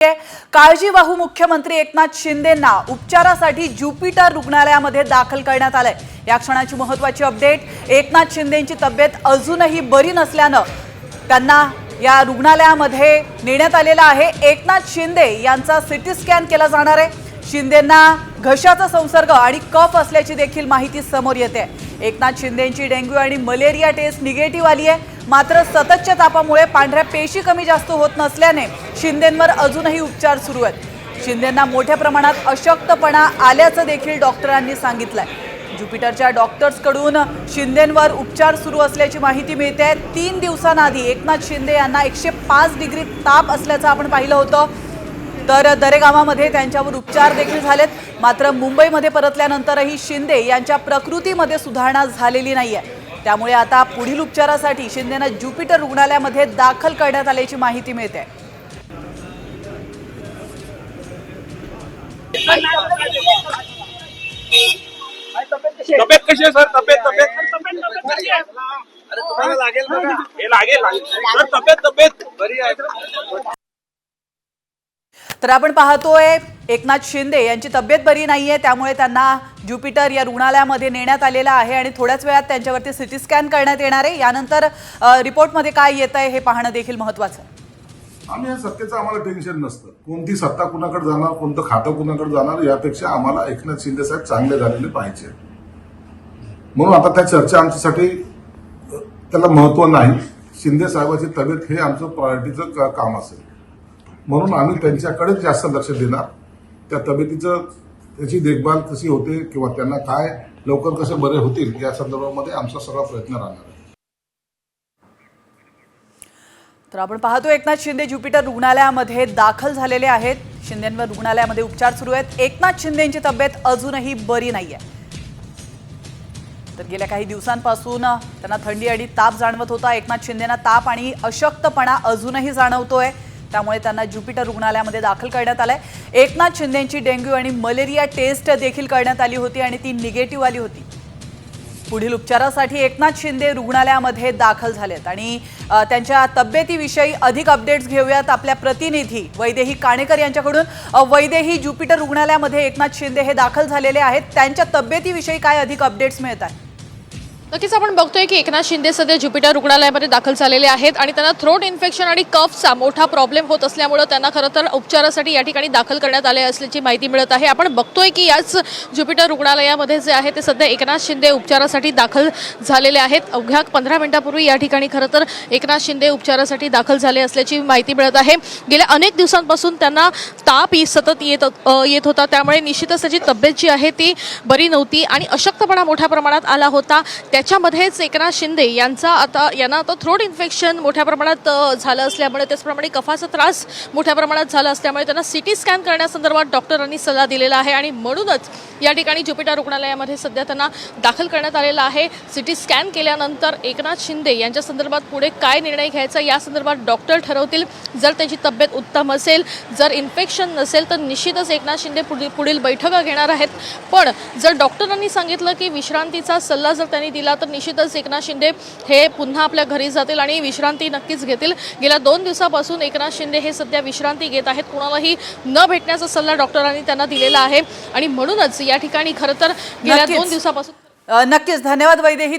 काळजीवाहू मुख्यमंत्री एकनाथ शिंदेंना उपचारासाठी ज्युपिटर रुग्णालयामध्ये दाखल करण्यात आले। या क्षणाची महत्त्वाची अपडेट, एकनाथ शिंदेंची तब्येत अजूनही बरी नसल्याने त्यांना या रुग्णालयामध्ये नेण्यात आलेला आहे। एकनाथ शिंदे यांचा सीटी स्कॅन केला जाणार आहे। शिंदेंना घशाचा संसर्ग आणि कफ असल्याची देखील माहिती समोर येते। एकनाथ शिंदेंची डेंग्यू आणि मलेरिया टेस्ट निगेटिव्ह आली आहे, मात्र सततच्या तापामुळे पांढऱ्या पेशी कमी जास्त होत नसल्याने शिंदेंवर अजूनही उपचार सुरू आहेत। शिंदेंना मोठ्या प्रमाणात अशक्तपणा आल्याचं देखील डॉक्टरांनी सांगितलंय। ज्युपिटरच्या डॉक्टर्सकडून शिंदेंवर उपचार सुरू असल्याची माहिती मिळते। 3 दिवसांआधी एकनाथ शिंदे यांना 105 डिग्री ताप असल्याचं आपण पाहिलं होतं, तर दरेगावामध्ये त्यांच्यावर उपचार देखील झालेत। मात्र मुंबईमध्ये परतल्यानंतरही शिंदे यांच्या प्रकृतीमध्ये सुधारणा झालेली नाहीये। त्यामुळे आता पुढील उपचारासाठी शिंदेंना ज्युपिटर रुग्णालयामध्ये दाखल करण्यात आल्याची माहिती मिळते। तब्येत कशी आहे सर? तब्येत अरे तुम्हाला लागेल बघा, हे लागेल सर। तब्येत बरी आहे। तर आपण पाहतोय एकनाथ शिंदे यांची तब्येत बरी नाहीये, त्यामुळे त्यांना ज्युपिटर या रुग्णालयामध्ये नेण्यात आलेला आहे आणि थोड्याच वेळात त्यांच्यावरती सीटी स्कॅन करण्यात येणार आहे। यानंतर रिपोर्टमध्ये काय येत आहे हे पाहणं देखील महत्त्वाचं आहे। आम्ही या सत्तेचं आम्हाला टेन्शन नसतं, कोणती सत्ता कुणाकडे जाणार, कोणतं खातं कुणाकडे जाणार, यापेक्षा आम्हाला एकनाथ शिंदे साहेब चांगले झालेले पाहिजे। म्हणून आता त्या चर्चा आमच्यासाठी त्याला महत्त्व नाही। शिंदे साहेबांची तब्येत हे आमचं प्रायोरिटीचं काम असेल, म्हणून आम्ही त्यांच्याकडेच जास्त लक्ष देणार। त्या तब्येतीचं त्याची देखभाल कशी होते किंवा त्यांना काय लवकर कसे बरे होतील या संदर्भामध्ये आमचा सगळा प्रयत्न राहणार आहे। तर आपण पाहतो एकनाथ शिंदे ज्युपिटर रुग्णालयामध्ये दाखल झालेले आहेत। शिंदेंवर रुग्णालयामध्ये उपचार सुरू आहेत। एकनाथ शिंदेंची तब्येत अजूनही बरी नाहीये। तर गेल्या काही दिवसांपासून त्यांना थंडी आणि ताप जाणवत होता। एकनाथ शिंदेंना ताप आणि अशक्तपणा अजूनही जाणवतोय, त्यामुळे त्यांना ज्युपिटर रुग्णालयामध्ये दाखल करण्यात आलंय। एकनाथ शिंदेंची डेंग्यू आणि मलेरिया टेस्ट देखील करण्यात आली होती आणि ती निगेटिव्ह आली होती। पुढील उपचारासाठी एकनाथ शिंदे रुग्णालयामध्ये दाखल झालेत आणि त्यांच्या तब्येतीविषयी अधिक अपडेट्स घेऊयात आपल्या प्रतिनिधी वैदेही काणेकर यांच्याकडून। वैदेही, ज्युपिटर रुग्णालयामध्ये एकनाथ शिंदे हे दाखल झालेले आहेत, त्यांच्या तब्येतीविषयी काय अधिक अपडेट्स मिळत आहेत? नक्कीच आपण बघतोय की एकनाथ शिंदे सध्या ज्युपिटर रुग्णालयामध्ये दाखल झालेले आहेत आणि त्यांना थ्रोट इन्फेक्शन आणि कफचा मोठा प्रॉब्लेम होत असल्यामुळे त्यांना खरं तर उपचारासाठी या ठिकाणी दाखल करण्यात आले असल्याची माहिती मिळत आहे। आपण बघतोय की याच ज्युपिटर रुग्णालयामध्ये जे आहे ते सध्या एकनाथ शिंदे उपचारासाठी दाखल झालेले आहेत। अवघ्या 15 मिनिटांपूर्वी या ठिकाणी खरं तर एकनाथ शिंदे उपचारासाठी दाखल झाले असल्याची माहिती मिळत आहे। गेल्या अनेक दिवसांपासून त्यांना ताप सतत येत होता, त्यामुळे निश्चितच त्याची तब्येत जी आहे ती बरी नव्हती आणि अशक्तपणा मोठ्या प्रमाणात आला होता। त्याच्यामध्येच एकनाथ शिंदे यांना आता थ्रोट इन्फेक्शन मोठ्या प्रमाणात झालं असल्यामुळे, त्याचप्रमाणे कफाचा त्रास मोठ्या प्रमाणात झाला असल्यामुळे त्यांना सीटी स्कॅन करण्यासंदर्भात डॉक्टरांनी सल्ला दिलेला आहे आणि म्हणूनच या ठिकाणी ज्युपिटर रुग्णालयामध्ये सध्या त्यांना दाखल करण्यात आलेला आहे। सीटी स्कॅन केल्यानंतर एकनाथ शिंदे यांच्या संदर्भात पुढे काय निर्णय घ्यायचा या संदर्भात डॉक्टर ठरवतील। जर त्याची तब्येत उत्तम असेल, जर इन्फेक्शन नसेल, तर निश्चितच एकनाथ शिंदे पुढील बैठका घेणार आहेत। पण जर डॉक्टरांनी सांगितलं की विश्रांतीचा सल्ला जर त्यांनी दिला तर निश्चितच एकनाथ शिंदे हे पुन्हा आपल्या घरी जातील आणि विश्रांती नक्कीच घेतील। गेल्या 2 दिवसापासून एकनाथ शिंदे हे सध्या विश्रांती घेत आहेत। कोणालाही न भेटण्याचा सल्ला डॉक्टरांनी त्यांना दिलेला आहे आणि म्हणूनच या ठिकाणी खरं तर गेल्या 2 दिवसापासून नक्कीच धन्यवाद वैदेही।